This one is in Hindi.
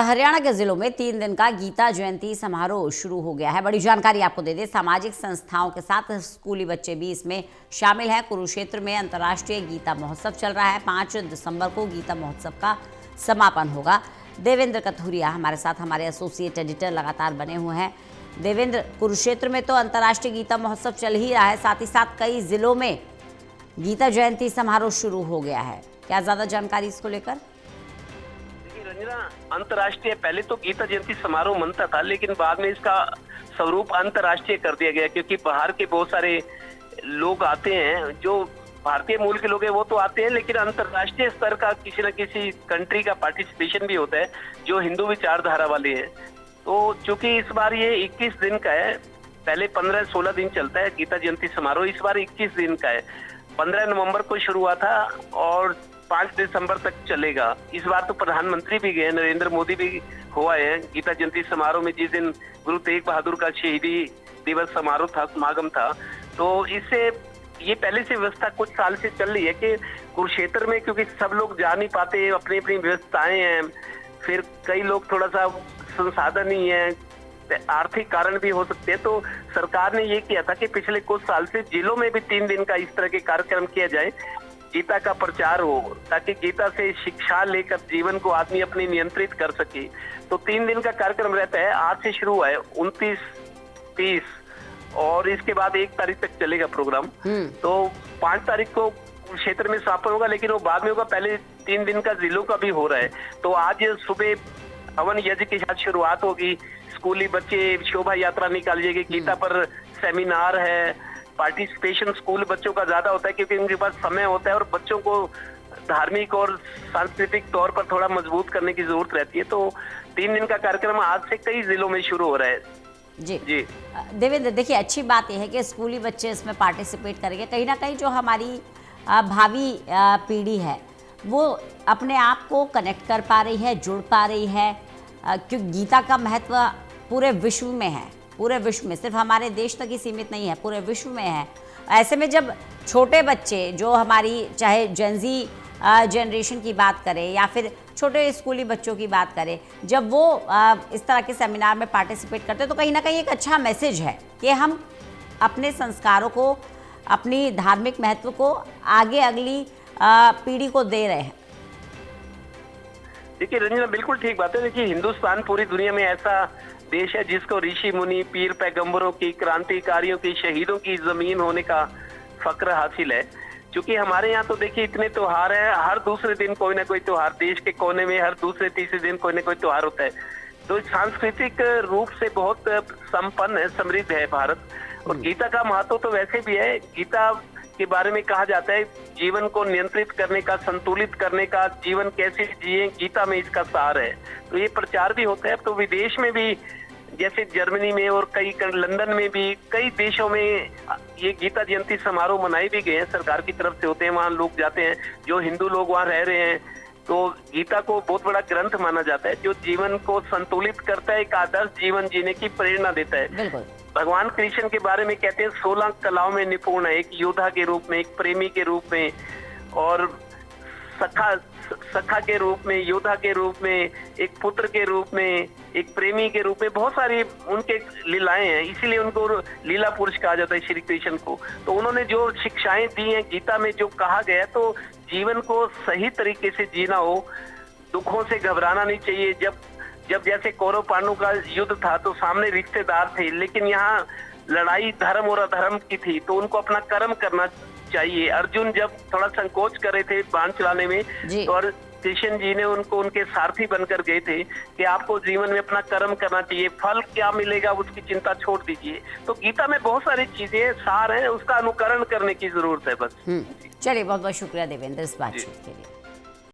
हरियाणा के जिलों में 3 दिन का गीता जयंती समारोह शुरू हो गया है। बड़ी जानकारी आपको दे दें, सामाजिक संस्थाओं के साथ स्कूली बच्चे भी इसमें शामिल हैं। कुरुक्षेत्र में अंतर्राष्ट्रीय गीता महोत्सव चल रहा है। 5 दिसंबर को गीता महोत्सव का समापन होगा। देवेंद्र कथुरिया हमारे साथ, हमारे एसोसिएट एडिटर लगातार बने हुए हैं। देवेंद्र, कुरुक्षेत्र में तो अंतर्राष्ट्रीय गीता महोत्सव चल ही रहा है, साथ ही साथ कई जिलों में गीता जयंती समारोह शुरू हो गया है। क्या ज्यादा जानकारी इसको लेकर? रंजना, अंतर्राष्ट्रीय पहले तो गीता जयंती समारोह मनता था, लेकिन बाद में इसका स्वरूप अंतर्राष्ट्रीय कर दिया गया, क्योंकि बाहर के बहुत सारे लोग आते हैं। जो भारतीय मूल के लोग हैं वो तो आते हैं, लेकिन अंतर्राष्ट्रीय स्तर का किसी न किसी कंट्री का पार्टिसिपेशन भी होता है जो हिंदू विचारधारा वाले हैं। तो चूंकि इस बार ये 21 दिन का है, पहले 15-16 दिन चलता है गीता जयंती समारोह, इस बार 21 दिन का है। 15 नवंबर को शुरू हुआ था और 5 दिसंबर तक चलेगा। इस बार तो प्रधानमंत्री भी गए, नरेंद्र मोदी भी हो आए हैं गीता जयंती समारोह में, जिस दिन गुरु तेग बहादुर का शहीदी दिवस समारोह था, समागम था। तो इससे ये पहले से व्यवस्था कुछ साल से चल रही है कि कुरुक्षेत्र में, क्योंकि सब लोग जा नहीं पाते, अपनी अपनी व्यवस्थाएं हैं, फिर कई लोग थोड़ा सा संसाधन नहीं है, आर्थिक कारण भी हो सकते हैं। तो सरकार ने ये किया था कि पिछले कुछ साल से जिलों में भी 3 दिन का इस तरह के कार्यक्रम किया जाए, गीता का प्रचार हो, ताकि गीता से शिक्षा लेकर जीवन को आदमी अपनी नियंत्रित कर सके। तो 3 दिन का कार्यक्रम रहता है। आज से शुरू हुआ है 29, 30 और इसके बाद 1 तारीख तक चलेगा प्रोग्राम। तो 5 तारीख को क्षेत्र में समापन होगा, लेकिन वो बाद में होगा। पहले 3 दिन का जिलों का भी हो रहा है। तो आज सुबह हवन यज्ञ के साथ शुरुआत होगी। स्कूली बच्चे शोभा यात्रा निकाल जाएगी, गीता पर सेमिनार है, पार्टिसिपेशन स्कूल बच्चों का ज्यादा होता है क्योंकि उनके पास समय होता है और बच्चों को धार्मिक और सांस्कृतिक तौर पर थोड़ा मजबूत करने की जरूरत रहती है। तो 3 दिन का कार्यक्रम आज से कई जिलों में शुरू हो रहा है। जी देवेंद्र, देखिए अच्छी बात यह है कि स्कूली बच्चे इसमें पार्टिसिपेट करेंगे। कहीं ना कहीं जो हमारी भावी पीढ़ी है वो अपने आप को कनेक्ट कर पा रही है, जुड़ पा रही है, क्योंकि गीता का महत्व पूरे विश्व में है। पूरे विश्व में, सिर्फ हमारे देश तक ही सीमित नहीं है, पूरे विश्व में है। ऐसे में जब छोटे बच्चे, जो हमारी चाहे जेनजी जनरेशन की बात करें या फिर छोटे स्कूली बच्चों की बात करें, जब वो इस तरह के सेमिनार में पार्टिसिपेट करते हैं तो कहीं ना कहीं एक अच्छा मैसेज है कि हम अपने संस्कारों को, अपनी धार्मिक महत्व को आगे अगली पीढ़ी को दे रहे हैं। देखिए रंजना, बिल्कुल ठीक बात है। देखिए, हिंदुस्तान पूरी दुनिया में ऐसा देश है जिसको ऋषि मुनि, पीर पैगंबरों की, क्रांतिकारियों की, शहीदों की जमीन होने का फक्र हासिल है। क्योंकि हमारे यहाँ तो देखिए इतने त्योहार हैं, हर दूसरे दिन कोई ना कोई त्योहार, देश के कोने में हर दूसरे तीसरे दिन कोई ना कोई त्योहार होता है। तो सांस्कृतिक रूप से बहुत संपन्न है, समृद्ध है भारत। और गीता का महत्व तो वैसे भी है। गीता के बारे में कहा जाता है जीवन को नियंत्रित करने का, संतुलित करने का, जीवन कैसे जिए, गीता में इसका सार है। तो ये प्रचार भी होता है। तो विदेश में भी, जैसे जर्मनी में और कई लंदन में भी, कई देशों में ये गीता जयंती समारोह मनाए भी गए हैं, सरकार की तरफ से होते हैं। वहाँ लोग जाते हैं, जो हिंदू लोग वहाँ रह रहे हैं। तो गीता को बहुत बड़ा ग्रंथ माना जाता है जो जीवन को संतुलित करता है, एक आदर्श जीवन जीने की प्रेरणा देता है। भगवान कृष्ण के बारे में कहते हैं 16 कलाओं में निपुण है, एक योद्धा के रूप में, एक प्रेमी के रूप में, और सखा के रूप में, योद्धा के रूप में, एक पुत्र के रूप में, एक प्रेमी के रूप में। बहुत सारी उनके लीलाएं हैं, इसीलिए उनको लीला पुरुष कहा जाता है श्री कृष्ण को। तो उन्होंने जो शिक्षाएं दी हैं गीता में, जो कहा गया, तो जीवन को सही तरीके से जीना हो, दुखों से घबराना नहीं चाहिए। जब जैसे कौरव पांडव का युद्ध था तो सामने रिश्तेदार थे, लेकिन यहाँ लड़ाई धर्म और अधर्म की थी, तो उनको अपना कर्म करना चाहिए। अर्जुन जब थोड़ा संकोच कर रहे थे बाण चलाने में, तो और कृष्ण जी ने उनको उनके सारथी बनकर गए थे कि आपको जीवन में अपना कर्म करना चाहिए, फल क्या मिलेगा उसकी चिंता छोड़ दीजिए। तो गीता में बहुत सारी चीजें सार हैं, उसका अनुकरण करने की जरूरत है बस। चलिए, बहुत बहुत शुक्रिया देवेंद्र इस बातचीत के लिए।